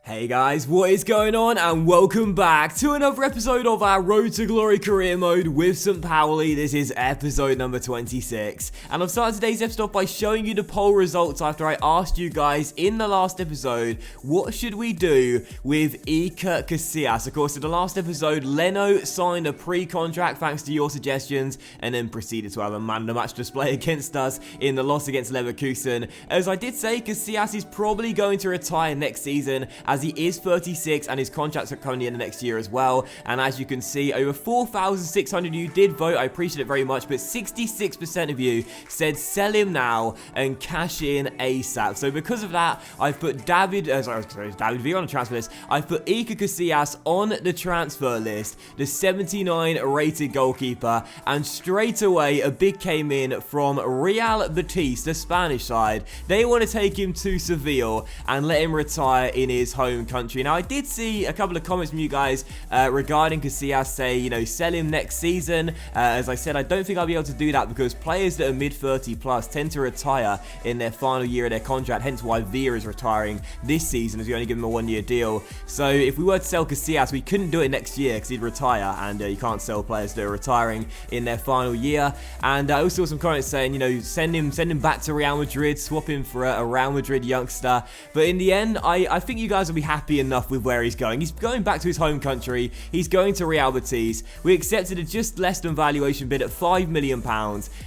Hey guys, what is going on, and welcome back to another episode of our Road to Glory career mode with St. Pauli. This is episode number 26, and I've started today's episode off by showing you the poll results after I asked you guys in the last episode, what should we do with Iker Casillas? Of course, in the last episode, Leno signed a pre-contract thanks to your suggestions, and then proceeded to have a man-of-the-match display against us in the loss against Leverkusen. As I did say, Casillas is probably going to retire next season, as he is 36 and his contract's are coming in the next year as well. And as you can see, over 4,600 of you did vote. I appreciate it very much, but 66% of you said sell him now and cash in ASAP. So because of that, I've put David V on the transfer list. I've put Iker Casillas on the transfer list, the 79 rated goalkeeper, and straight away a bid came in from Real Betis, the Spanish side. They want to take him to Seville and let him retire in his home country. Now, I did see a couple of comments from you guys regarding Casillas, say, you know, sell him next season. As I said, I don't think I'll be able to do that because players that are mid-30 plus tend to retire in their final year of their contract, hence why Villa is retiring this season as we only give him a one-year deal. So if we were to sell Casillas, we couldn't do it next year because he'd retire, and you can't sell players that are retiring in their final year. And I also saw some comments saying, you know, send him back to Real Madrid, swap him for a Real Madrid youngster. But in the end, I think you guys will be happy enough with where he's going. He's going back to his home country. He's going to Real Betis. We accepted a just less than valuation bid at £5 million,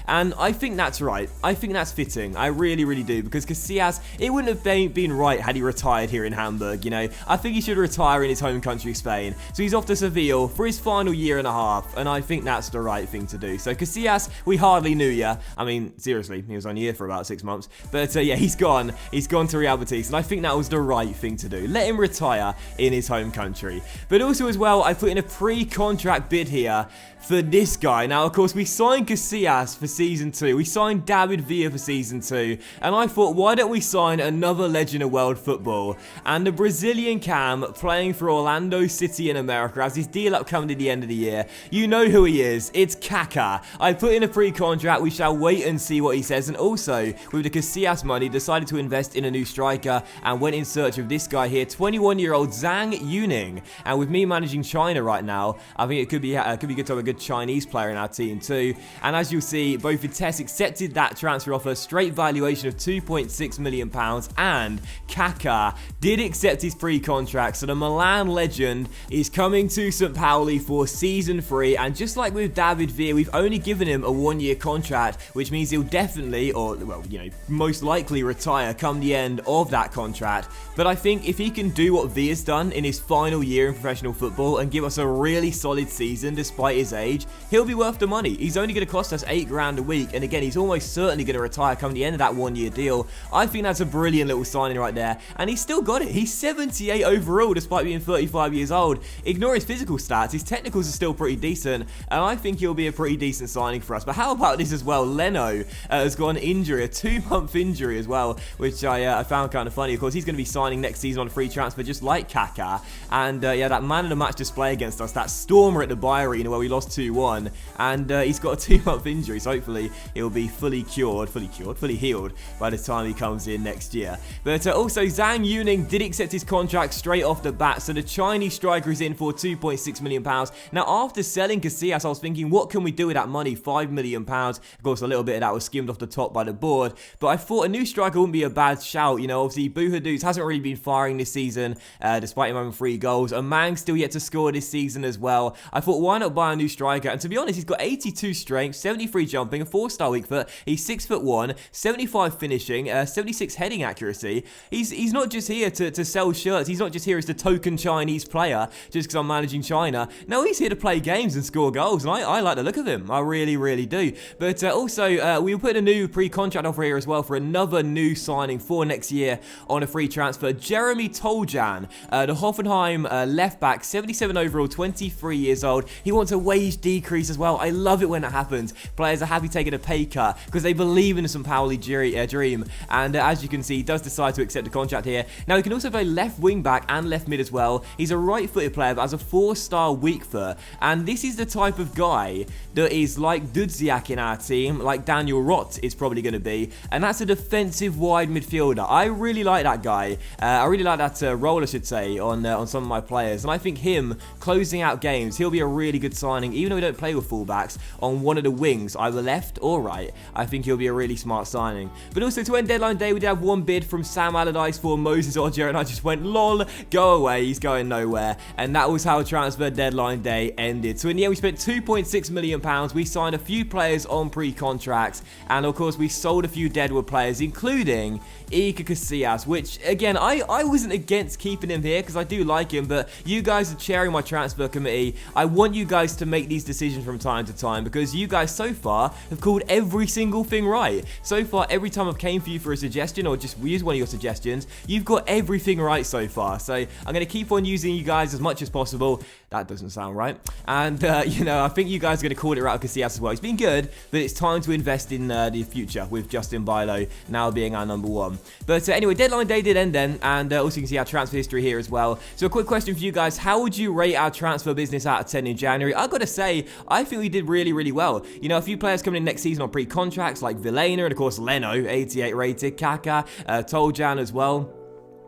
and I think that's right. I think that's fitting. I really, really do, because Casillas, it wouldn't have been right had he retired here in Hamburg, you know. I think he should retire in his home country, Spain. So he's off to Seville for his final year and a half, and I think that's the right thing to do. So Casillas, we hardly knew ya. I mean, seriously, he was only here for about 6 months. But yeah, he's gone. He's gone to Real Betis, and I think that was the right thing to do. Let him retire in his home country. But also as well, I put in a pre-contract bid here for this guy. Now, of course, we signed Casillas for Season 2. We signed David Villa for Season 2. And I thought, why don't we sign another legend of world football? And the Brazilian cam playing for Orlando City in America as his deal upcoming at the end of the year. You know who he is. It's Kaka. I put in a pre-contract. We shall wait and see what he says. And also, with the Casillas money, decided to invest in a new striker and went in search of this guy here, 21-year-old Zhang Yuning. And with me managing China right now, I think it could be good to have a good Chinese player in our team too. And as you'll see, both Vitesse accepted that transfer offer, straight valuation of £2.6 million, and Kaka did accept his pre-contract. So the Milan legend is coming to St. Pauli for Season 3, and just like with David Villa, we've only given him a one-year contract, which means he'll definitely, or well, you know, most likely retire come the end of that contract. But I think if he can do what Villa's done in his final year in professional football and give us a really solid season despite his age, he'll be worth the money. He's only going to cost us £8 grand a week, and again, he's almost certainly going to retire come the end of that one-year deal. I think that's a brilliant little signing right there, and he's still got it. He's 78 overall despite being 35 years old. Ignore his physical stats, his technicals are still pretty decent, and I think he'll be a pretty decent signing for us. But how about this as well? Leno has got an injury, a 2-month injury as well, which I found kind of funny. Of course, he's going to be signing next season on a free transfer just like Kaka, and yeah, that man of the match display against us, that stormer at the BAYERN where we lost 2-1, and he's got a 2-month injury, so hopefully he'll be fully healed by the time he comes in next year. But also, Zhang Yuning did accept his contract straight off the bat, so the Chinese striker is in for £2.6 million. Now, after selling Casillas, I was thinking, what can we do with that money? £5 million. Of course, a little bit of that was skimmed off the top by the board, but I thought a new striker wouldn't be a bad shout. You know, obviously, Buhaduz hasn't really been firing this season, despite him having 3 goals. And Mang's still yet to score this season as well. I thought, why not buy a new striker? And to be honest, he's got 82 strength, 73 jumping, a 4-star weak foot. He's 6'1", 75 finishing, 76 heading accuracy. He's not just here to sell shirts. He's not just here as the token Chinese player just because I'm managing China. No, he's here to play games and score goals, and I like the look of him. I really, really do. But also, we put a new pre-contract offer here as well for another new signing for next year on a free transfer. Jeremy Toljan, the Hoffenheim left back, 77 overall, 23 years old. He wants a wage decrease as well. I love it when that happens. Players are happy taking a pay cut because they believe in the St. Pauli dream. And as you can see, he does decide to accept a contract here. Now, he can also play left wing back and left mid as well. He's a right-footed player but has a 4-star weak foot. And this is the type of guy that is like Dudziak in our team, like Daniel Roth is probably going to be. And that's a defensive wide midfielder. I really like that guy. I really like that role, I should say, on some of my players. And I think him closing out games, he'll be a really good signing, even though we don't play with fullbacks, on one of the wings, either left or right. I think he'll be a really smart signing. But also, to end deadline day, we did have one bid from Sam Allardyce for Moses Ojo, and I just went, lol, go away, he's going nowhere. And that was how transfer deadline day ended. So in the end, we spent £2.6 million. We signed a few players on pre-contracts, and of course, we sold a few deadwood players, including Kaka, which, again, I wasn't against keeping him here, because I do like him, but you guys are chairing my transfer committee. I want you guys to make these decisions from time to time, because you guys so far have called every single thing right. So far, every time I've came for you for a suggestion, or just use one of your suggestions, you've got everything right so far. So I'm going to keep on using you guys as much as possible. That doesn't sound right. And, you know, I think you guys are going to call it right with Casillas as well. He's been good, but it's time to invest in the future with Justin Bilo now being our number one. But anyway, deadline day did end then, and also you can see our transfer history here as well. So a quick question for you guys. How would you rate our transfer business out of 10 in January? I've got to say, I think we did really, really well. You know, a few players coming in next season on pre-contracts, like Vilena, and of course Leno, 88 rated, Kaka, Toljan as well.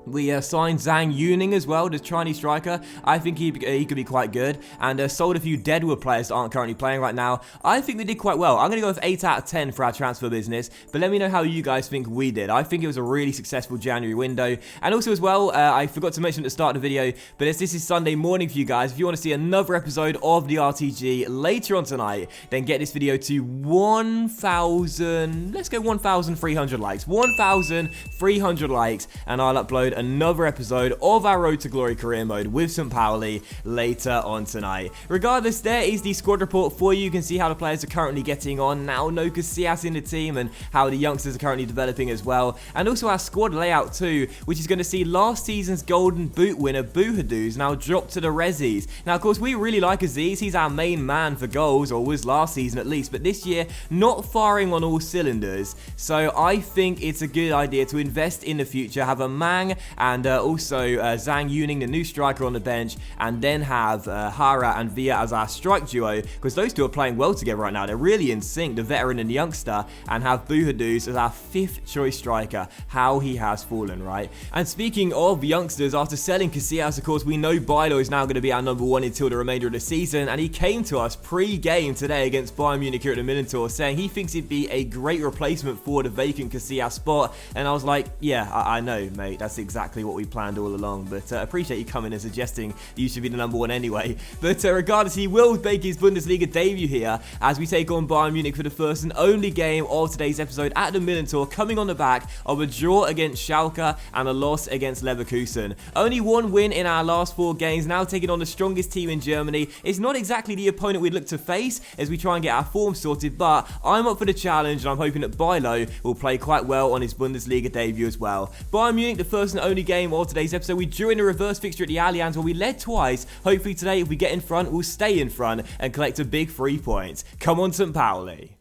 We signed Zhang Yuning as well, the Chinese striker. I think he could be quite good. And sold a few deadwood players that aren't currently playing right now. I think we did quite well. I'm going to go with 8 out of 10 for our transfer business. But let me know how you guys think we did. I think it was a really successful January window. And also as well, I forgot to mention at the start of the video, but as this is Sunday morning for you guys, if you want to see another episode of the RTG later on tonight, then get this video to 1,000, let's go 1,300 likes. 1,300 likes, and I'll upload another episode of our Road to Glory career mode with St. Pauli later on tonight. Regardless, there is the squad report for you. You can see how the players are currently getting on now. No Casillas in the team, and how the youngsters are currently developing as well. And also our squad layout too, which is going to see last season's Golden Boot winner Bouhadou's now dropped to the Rezzies. Now, of course, we really like Aziz. He's our main man for goals, or was last season at least, but this year, not firing on all cylinders. So I think it's a good idea to invest in the future, have a Mang and also Zhang Yuning, the new striker, on the bench, and then have Hara and Villa as our strike duo, because those two are playing well together right now. They're really in sync, the veteran and the youngster, and have Bouhadou's as our 5th choice striker. How he has fallen, right? And speaking of youngsters, after selling Casillas, of course, we know Bilo is now going to be our number one until the remainder of the season, and he came to us pre-game today against Bayern Munich here at the Minotaur, saying he thinks he'd be a great replacement for the vacant Casillas spot, and I was like, yeah, I know, mate, that's exactly what we planned all along, but appreciate you coming and suggesting you should be the number one anyway. But regardless, he will make his Bundesliga debut here as we take on Bayern Munich for the first and only game of today's episode at the Minotaur, coming on the back of a draw against Schalke and a loss against Leverkusen. Only one win in our last 4 games, now taking on the strongest team in Germany. It's not exactly the opponent we'd look to face as we try and get our form sorted, but I'm up for the challenge, and I'm hoping that Bilo will play quite well on his Bundesliga debut as well. Bayern Munich, the first and only game of today's episode, we drew in a reverse fixture at the Allianz where we led twice. Hopefully today, if we get in front, we'll stay in front and collect a big 3 points. Come on, St. Pauli.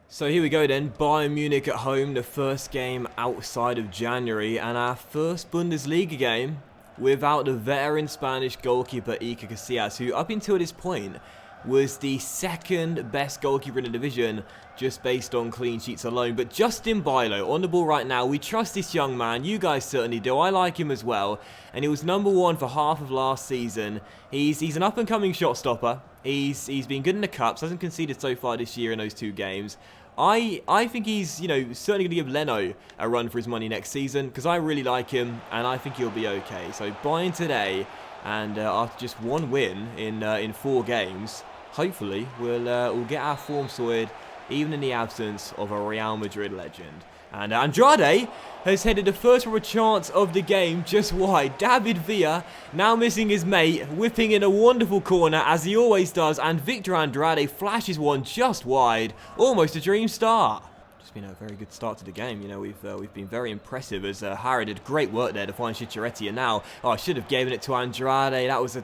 So here we go then, Bayern Munich at home, the first game outside of January, and our first Bundesliga game without the veteran Spanish goalkeeper Kaka, who up until this point was the 2nd best goalkeeper in the division, just based on clean sheets alone. But Justin Bilo on the ball right now. We trust this young man. You guys certainly do. I like him as well. And he was number 1 for half of last season. He's an up-and-coming shot stopper. He's been good in the cups. Hasn't conceded so far this year in those 2 games. I think he's, you know, certainly going to give Leno a run for his money next season, because I really like him and I think he'll be okay. So buying today, and after just 1 win in 4 games, hopefully we'll get our form sorted, even in the absence of a Real Madrid legend. And Andrade has headed the first proper chance of the game just wide. David Villa now missing his mate, whipping in a wonderful corner as he always does, and Victor Andrade flashes one just wide. Almost a dream start. Just been a very good start to the game. You know, we've been very impressive as Harry did great work there to find Charities, and now, I should have given it to Andrade. That was a...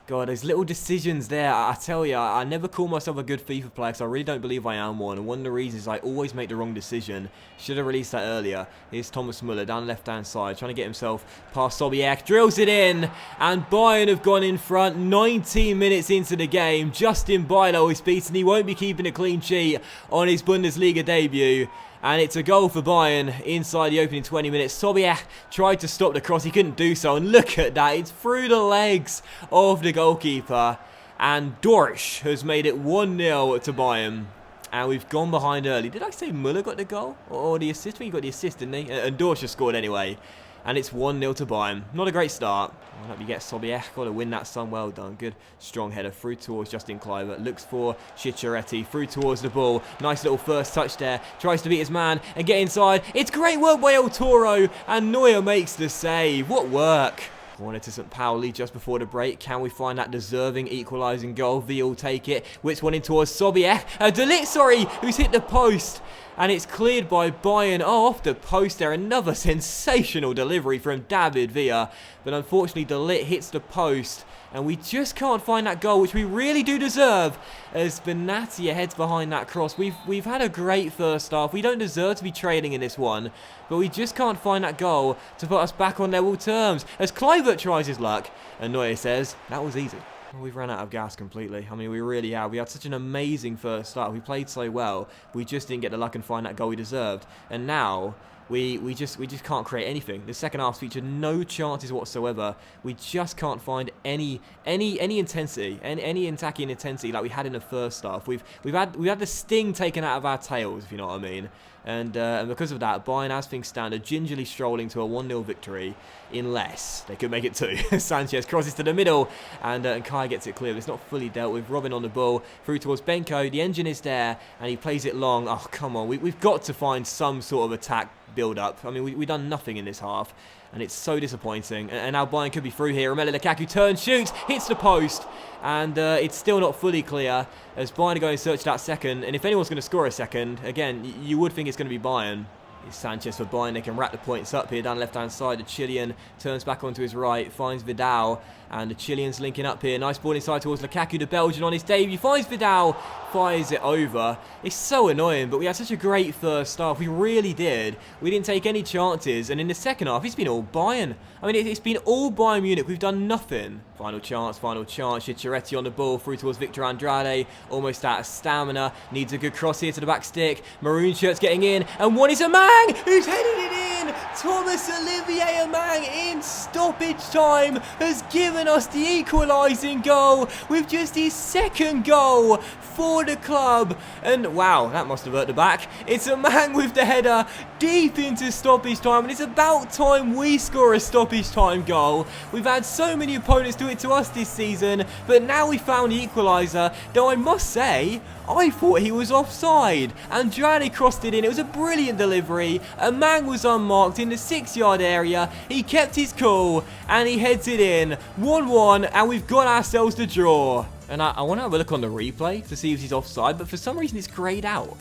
God, those little decisions there, I tell you, I never call myself a good FIFA player because I really don't believe I am one. And one of the reasons is I always make the wrong decision. Should have released that earlier. Here's Thomas Muller down the left-hand side, trying to get himself past Sobiek. Drills it in, and Bayern have gone in front 19 minutes into the game. Justin Bilo is beaten. He won't be keeping a clean sheet on his Bundesliga debut. And it's a goal for Bayern inside the opening 20 minutes. Sobiech tried to stop the cross. He couldn't do so. And look at that. It's through the legs of the goalkeeper. And Dorsch has made it 1-0 to Bayern. And we've gone behind early. Did I say Müller got the goal? Or the assist? He got the assist, didn't he? And Dorsch has scored anyway. And it's 1-0 to Bayern. Not a great start. I hope you get Sobiech. Got to win that, son. Well done. Good strong header through towards Justin Kluivert. Looks for Charities. Through towards the ball. Nice little first touch there. Tries to beat his man and get inside. It's great work by El Toro. And Neuer makes the save. What work. Corner to St. Pauli just before the break. Can we find that deserving equalising goal? V will take it. Whips one in towards Sobiech. De Ligt, sorry, who's hit the post. And it's cleared by Bayern. Oh, off the post there. Another sensational delivery from David Villa. But unfortunately, De Ligt hits the post. And we just can't find that goal, which we really do deserve, as Benatia heads behind that cross. We've had a great first half. We don't deserve to be trailing in this one, but we just can't find that goal to put us back on level terms. As Kluivert tries his luck, and Neuer says, that was easy. Well, we've run out of gas completely. I mean, we really have. We had such an amazing first start. We played so well. We just didn't get the luck and find that goal we deserved. And now we just can't create anything. The second half featured no chances whatsoever. We just can't find any intensity, any attacking intensity like we had in the first half. We've had the sting taken out of our tails, if you know what I mean. And because of that, Bayern, as things stand, are gingerly strolling to a 1-0 victory, unless they could make it 2. Sanchez crosses to the middle, and Kai gets it clear. But it's not fully dealt with. Robin on the ball, through towards Benko. The engine is there, and he plays it long. Oh, come on. We've got to find some sort of attack build-up. I mean, we've done nothing in this half, and it's so disappointing. And now Bayern could be through here. Romelu Lukaku turns, shoots, hits the post, and it's still not fully clear as Bayern are going to search that second. And if anyone's going to score a second, again, you would think it's going to be Bayern. It's Sanchez for Bayern. They can rack the points up here down left-hand side. The Chilean turns back onto his right, finds Vidal, and the Chilean's linking up here. Nice ball inside towards Lukaku, the Belgian on his debut. Finds Vidal, fires it over. It's so annoying, but we had such a great first half. We really did. We didn't take any chances, and in the second half, it's been all Bayern. I mean, it's been all Bayern Munich. We've done nothing. Final chance. Charities on the ball, through towards Victor Andrade. Almost out of stamina. Needs a good cross here to the back stick. Maroon shirt's getting in, and one is Amang, who's headed it in. Thomas Olivier Amang in stoppage time has given us the equalising goal with just his second goal for the club. And wow, that must have hurt the back. It's Amang with the header deep into stoppage time, and it's about time we score a stoppage time goal. We've had so many opponents do it to us this season, but now we found the equaliser, though I must say, I thought he was offside. Andrade crossed it in. It was a brilliant delivery. Amang was unmarked in the 6-yard area. He kept his cool, and he heads it in. 1-1, and we've got ourselves the draw. And I want to have a look on the replay to see if he's offside, but for some reason it's greyed out.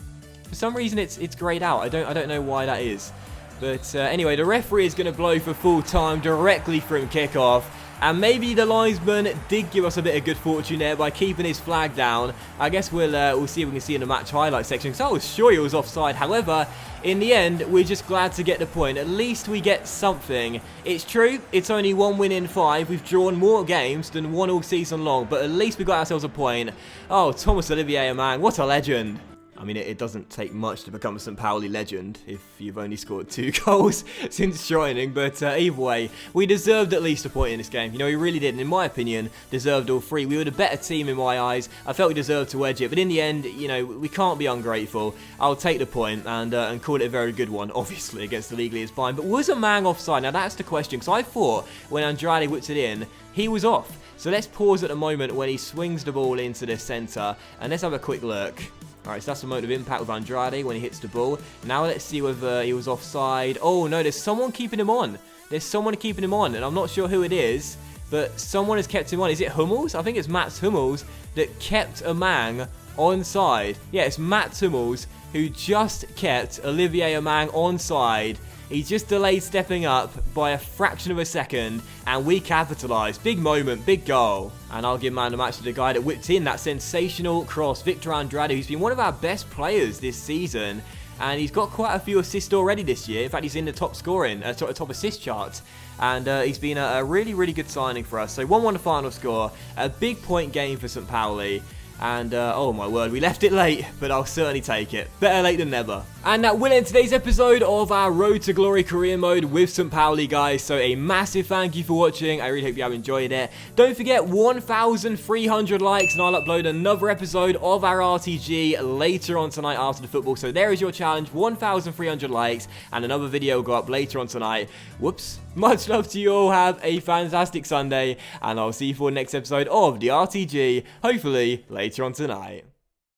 For some reason it's greyed out. I don't know why that is. But anyway, the referee is going to blow for full time directly from kickoff. And maybe the linesman did give us a bit of good fortune there by keeping his flag down. I guess we'll see if we can see in the match highlight section, because I was sure he was offside. However, in the end, we're just glad to get the point. At least we get something. It's true, it's only 1 win in 5. We've drawn more games than 1 all season long, but at least we got ourselves a point. Oh, Thomas Olivier Amang, what a legend. I mean, it doesn't take much to become a St. Pauli legend if you've only scored 2 goals since joining. But either way, we deserved at least a point in this game. You know, we really did. And in my opinion, deserved all 3. We were the better team in my eyes. I felt we deserved to edge it. But in the end, you know, we can't be ungrateful. I'll take the point and call it a very good one, obviously, against the legally as Bayern. But was Amang offside? Now, that's the question. Because I thought when Andrade whipped it in, he was off. So let's pause at the moment when he swings the ball into the centre. And let's have a quick look. Alright, so that's the moment of impact with Andrade when he hits the ball. Now let's see whether he was offside. Oh no, there's someone keeping him on. There's someone keeping him on, and I'm not sure who it is, but someone has kept him on. Is it Hummels? I think it's Mats Hummels that kept Amang onside. Yeah, it's Mats Hummels who just kept Olivier Amang onside. He just delayed stepping up by a fraction of a second, and we capitalised. Big moment, big goal. And I'll give man the match to the guy that whipped in that sensational cross, Victor Andrade, who's been one of our best players this season. And he's got quite a few assists already this year. In fact, he's in the top scoring, top assist charts. And he's been a really, really good signing for us. So 1-1 the final score. A big point game for St. Pauli. And, oh my word, we left it late, but I'll certainly take it. Better late than never. And that will end today's episode of our Road to Glory career mode with St. Pauli, guys. So a massive thank you for watching. I really hope you have enjoyed it. Don't forget 1,300 likes and I'll upload another episode of our RTG later on tonight after the football. So there is your challenge, 1,300 likes, and another video will go up later on tonight. Whoops. Much love to you all. Have a fantastic Sunday, and I'll see you for the next episode of the RTG, hopefully later on tonight.